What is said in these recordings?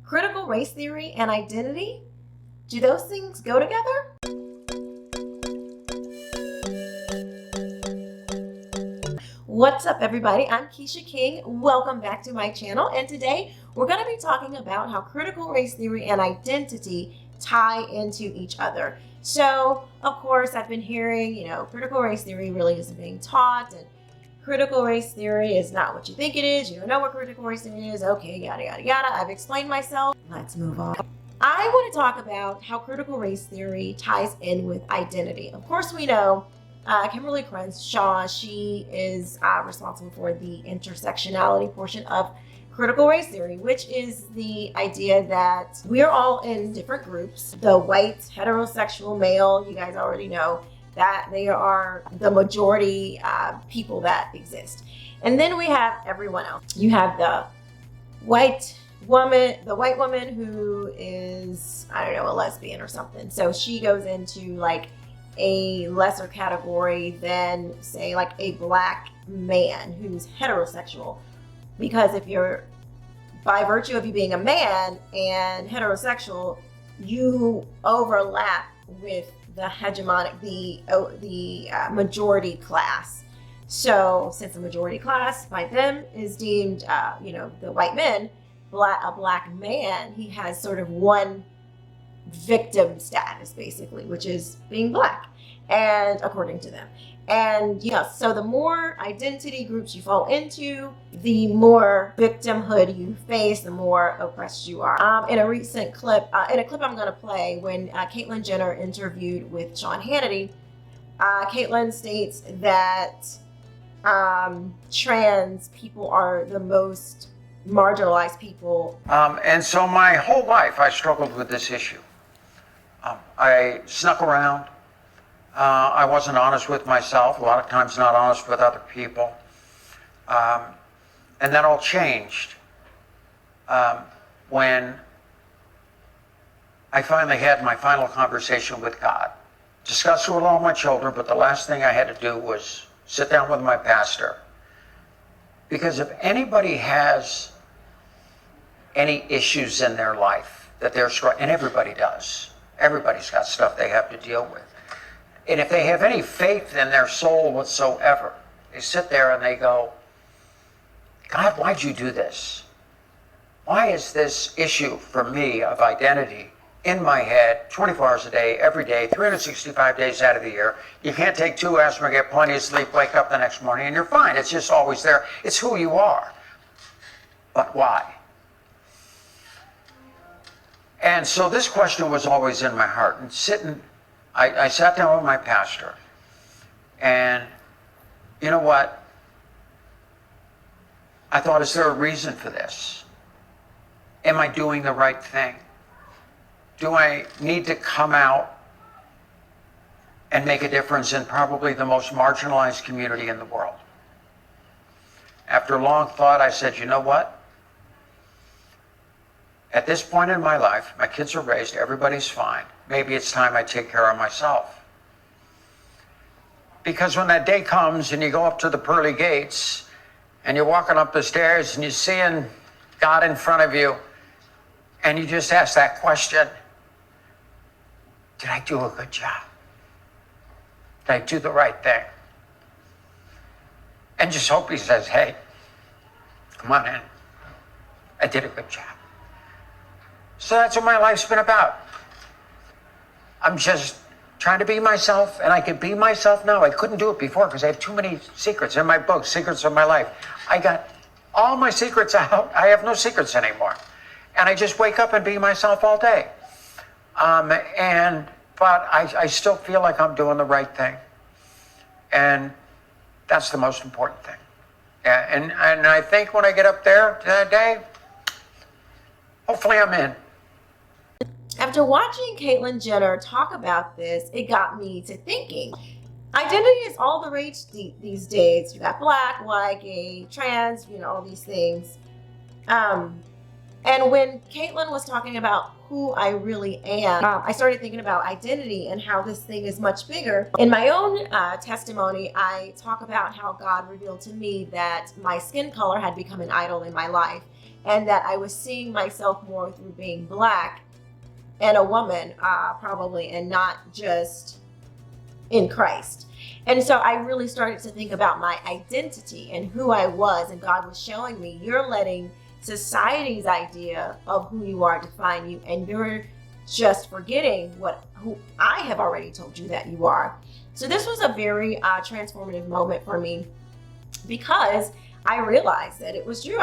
Critical race theory and identity, do those things go together? What's up, everybody? I'm Quisha King. Welcome back to my channel. And today we're going to be talking about how critical race theory and identity tie into each other. So, of course, I've been hearing, critical race theory really isn't being taught, and critical race theory is not what you think it is. You don't know what critical race theory is. Okay, yada, yada, yada. I've explained myself. Let's move on. I want to talk about how critical race theory ties in with identity. Of course, we know Kimberly Crenshaw, she is responsible for the intersectionality portion of critical race theory, which is the idea that we're all in different groups. The white heterosexual male, you guys already know that they are the majority people that exist. And then we have everyone else. You have the white woman who is, I don't know, a lesbian or something. So she goes into like a lesser category than, say, like a black man who's heterosexual. Because if you're, by virtue of you being a man and heterosexual, you overlap with the hegemonic, the majority class. So since the majority class by them is deemed, the white men, a black man, he has sort of one victim status, basically, which is being black, and according to them. And so the more identity groups you fall into, the more victimhood you face, the more oppressed you are. In a recent clip, I'm going to play, when Caitlyn Jenner interviewed with Sean Hannity, Caitlyn states that trans people are the most marginalized people. And so my whole life I struggled with this issue. I snuck around. I wasn't honest with myself, a lot of times not honest with other people. And that all changed when I finally had my final conversation with God. Discussed it with all my children, but the last thing I had to do was sit down with my pastor. Because if anybody has any issues in their life that they're struggling, and everybody does, everybody's got stuff they have to deal with. And if they have any faith in their soul whatsoever, they sit there and they go, God, why'd you do this? Why is this issue for me of identity in my head 24 hours a day, every day, 365 days out of the year? You can't take 2 aspirin, get plenty of sleep, wake up the next morning, and you're fine. It's just always there. It's who you are. But why? And so this question was always in my heart. And I sat down with my pastor, and you know what? I thought, is there a reason for this? Am I doing the right thing? Do I need to come out and make a difference in probably the most marginalized community in the world? After long thought, I said, you know what? At this point in my life, my kids are raised, everybody's fine. Maybe it's time I take care of myself. Because when that day comes and you go up to the pearly gates and you're walking up the stairs and you're seeing God in front of you, and you just ask that question, did I do a good job? Did I do the right thing? And just hope he says, hey, come on in. I did a good job. So that's what my life's been about. I'm just trying to be myself, and I can be myself now. I couldn't do it before because I have too many secrets in my book, Secrets of My Life. I got all my secrets out. I have no secrets anymore. And I just wake up and be myself all day. But I still feel like I'm doing the right thing. And that's the most important thing. Yeah, and I think when I get up there that day, hopefully I'm in. After watching Caitlyn Jenner talk about this, it got me to thinking. Identity is all the rage these days. You got black, white, gay, trans, all these things. And when Caitlyn was talking about who I really am, I started thinking about identity and how this thing is much bigger. In my own testimony, I talk about how God revealed to me that my skin color had become an idol in my life. and that I was seeing myself more through being Black and a woman, probably, and not just in Christ. And so I really started to think about my identity and who I was, and God was showing me, you're letting society's idea of who you are define you, and you're just forgetting who I have already told you that you are. So this was a very transformative moment for me, because I realized that it was true.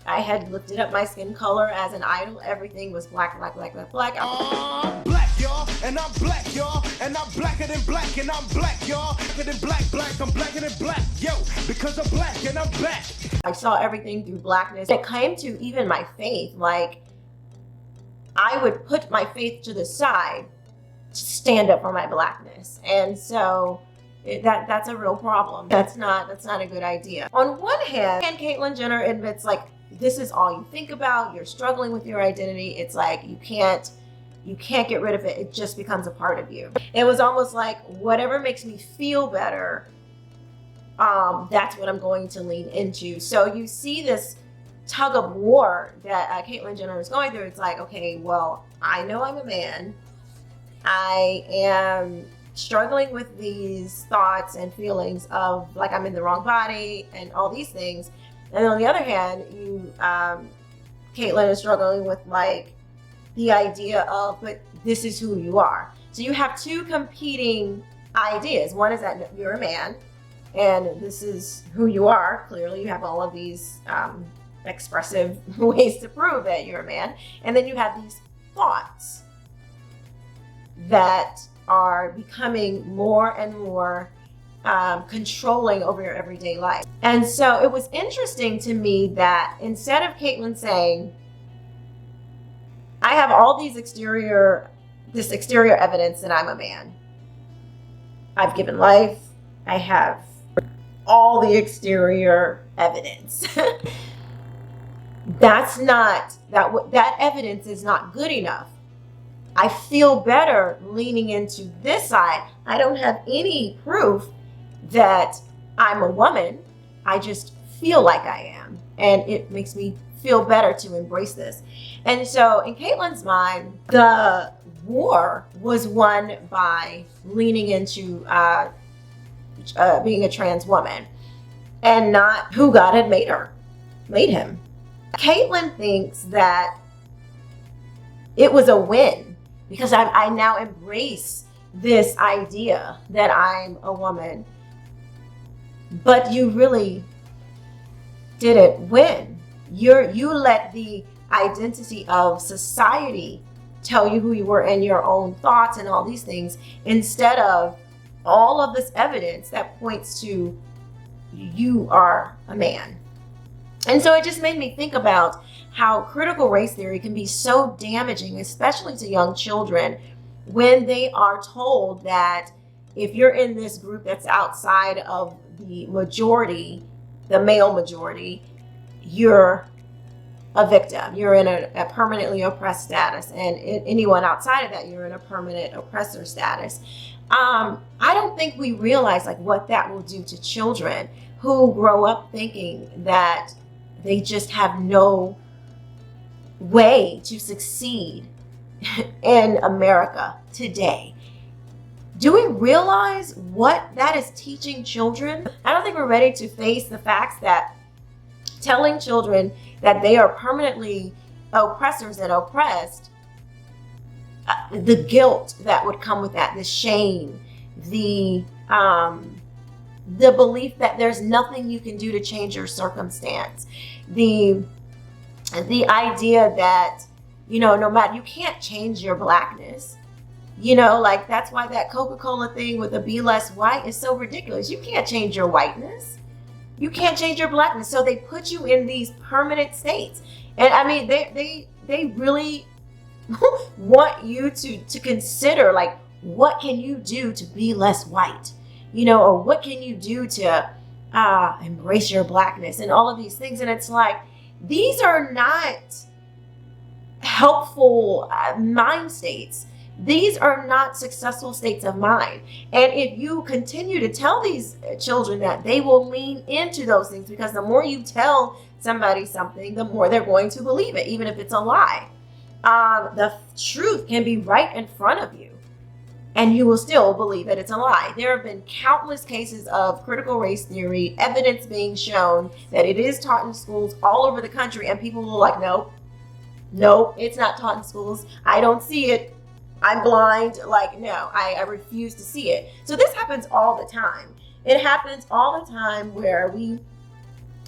I had lifted up my skin color as an idol. Everything was black, black, black, black, black. I'm black, y'all, and I'm black, y'all, and I'm blacker than black, and I'm black, y'all, blacker than black, black, I'm blacker than black, yo, because I'm black and I'm back. I saw everything through blackness. It came to even my faith. Like, I would put my faith to the side to stand up for my blackness. And so that's a real problem. That's not a good idea. On one hand, Caitlyn Jenner admits, like, this is all you think about. You're struggling with your identity. It's like you can't get rid of it. It just becomes a part of you. It was almost like, whatever makes me feel better, that's what I'm going to lean into. So you see this tug of war that Caitlyn Jenner is going through. It's like, okay, well, I know I'm a man. I am struggling with these thoughts and feelings of like I'm in the wrong body and all these things. And on the other hand, Caitlyn is struggling with like the idea of, but this is who you are. So you have two competing ideas. One is that you're a man and this is who you are. Clearly you have all of these expressive ways to prove that you're a man. And then you have these thoughts that are becoming more and more controlling over your everyday life. And so it was interesting to me that instead of Caitlyn saying, I have all this exterior evidence that I'm a man. I've given life. I have all the exterior evidence. That evidence is not good enough. I feel better leaning into this side. I don't have any proof that I'm a woman. I just feel like I am. And it makes me feel better to embrace this. And so in Caitlyn's mind, the war was won by leaning into being a trans woman and not who God had made him. Caitlyn thinks that it was a win because I now embrace this idea that I'm a woman. But you really didn't win. You let the identity of society tell you who you were and your own thoughts and all these things, instead of all of this evidence that points to you are a man. And so it just made me think about how critical race theory can be so damaging, especially to young children, when they are told that if you're in this group that's outside of the majority, the male majority, you're a victim. You're in a permanently oppressed status. And anyone outside of that, you're in a permanent oppressor status. I don't think we realize like what that will do to children who grow up thinking that they just have no way to succeed in America today. Do we realize what that is teaching children? I don't think we're ready to face the facts that telling children that they are permanently oppressors and oppressed, the guilt that would come with that, the shame, the belief that there's nothing you can do to change your circumstance, the idea that, no matter, you can't change your blackness. Like that's why that Coca-Cola thing with the be less white is so ridiculous. You can't change your whiteness. You can't change your blackness. So they put you in these permanent states. And I mean, they really want you to consider like, what can you do to be less white? Or what can you do to embrace your blackness and all of these things. And it's like, these are not helpful mind states. These are not successful states of mind. And if you continue to tell these children that, they will lean into those things, because the more you tell somebody something, the more they're going to believe it, even if it's a lie. The truth can be right in front of you, and you will still believe that it's a lie. There have been countless cases of critical race theory, evidence being shown that it is taught in schools all over the country, and people are like, no, it's not taught in schools. I don't see it. I'm blind. Like, no, I refuse to see it. So this happens all the time. It happens all the time where we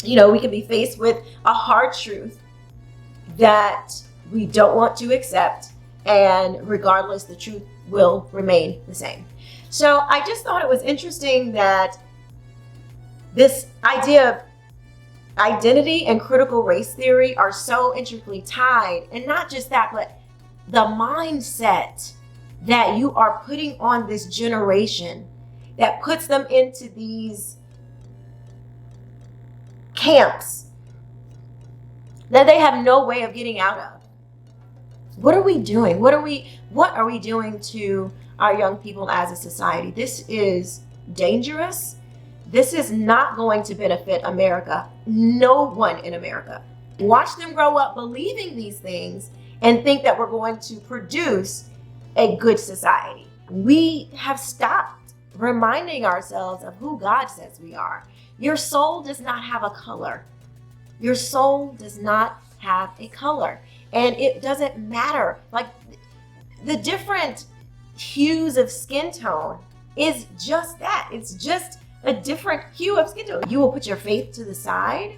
can be faced with a hard truth that we don't want to accept, and regardless, the truth will remain the same. So I just thought it was interesting that this idea of identity and critical race theory are so intricately tied. And not just that, but the mindset that you are putting on this generation that puts them into these camps that they have no way of getting out of. What are we doing? What are we doing to our young people as a society? This is dangerous. This is not going to benefit America. No one in America. Watch them grow up believing these things and think that we're going to produce a good society. We have stopped reminding ourselves of who God says we are. Your soul does not have a color. Your soul does not have a color. And it doesn't matter. Like, the different hues of skin tone is just that. It's just a different hue of skin tone. You will put your faith to the side.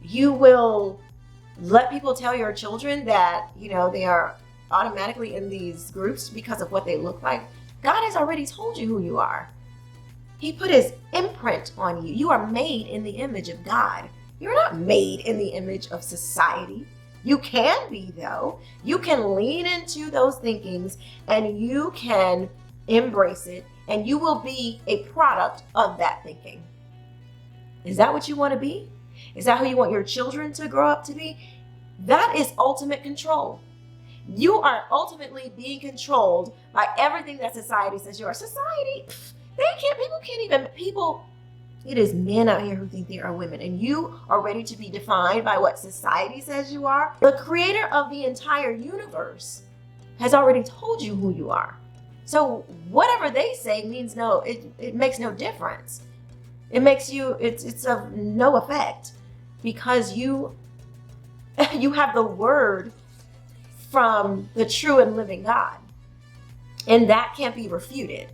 You will let people tell your children that, they are automatically in these groups because of what they look like. God has already told you who you are. He put his imprint on you. You are made in the image of God. You're not made in the image of society. You can be, though. You can lean into those thinkings and you can embrace it, and you will be a product of that thinking. Is that what you want to be? Is that who you want your children to grow up to be? That is ultimate control. You are ultimately being controlled by everything that society says you are. Society, it is men out here who think they are women, and you are ready to be defined by what society says you are. The creator of the entire universe has already told you who you are. So whatever they say means it makes no difference. It's of no effect, because you have the word from the true and living God, and that can't be refuted.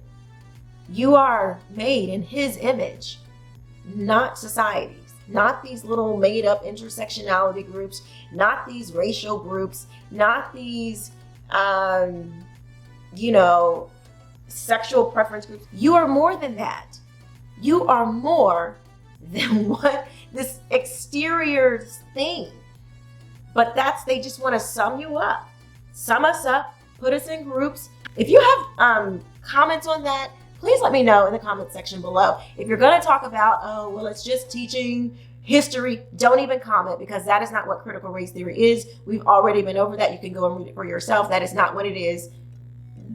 You are made in his image, not societies, not these little made up intersectionality groups, not these racial groups, not these, sexual preference groups. You are more than that. You are more than what this exterior thing. But they just want to sum you up, sum us up, put us in groups. If you have comments on that, please let me know in the comment section below. If you're going to talk about, it's just teaching history, don't even comment, because that is not what critical race theory is. We've already been over that. You can go and read it for yourself. That is not what it is.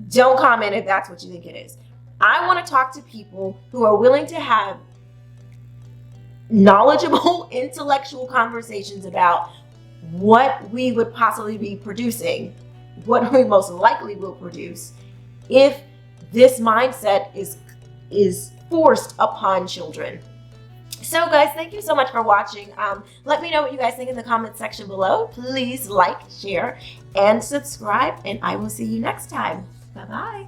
Don't comment if that's what you think it is. I want to talk to people who are willing to have knowledgeable, intellectual conversations about what we would possibly be producing, what we most likely will produce if this mindset is forced upon children. So guys, thank you so much for watching. Let me know what you guys think in the comment section below. Please like, share, and subscribe, and I will see you next time. Bye-bye.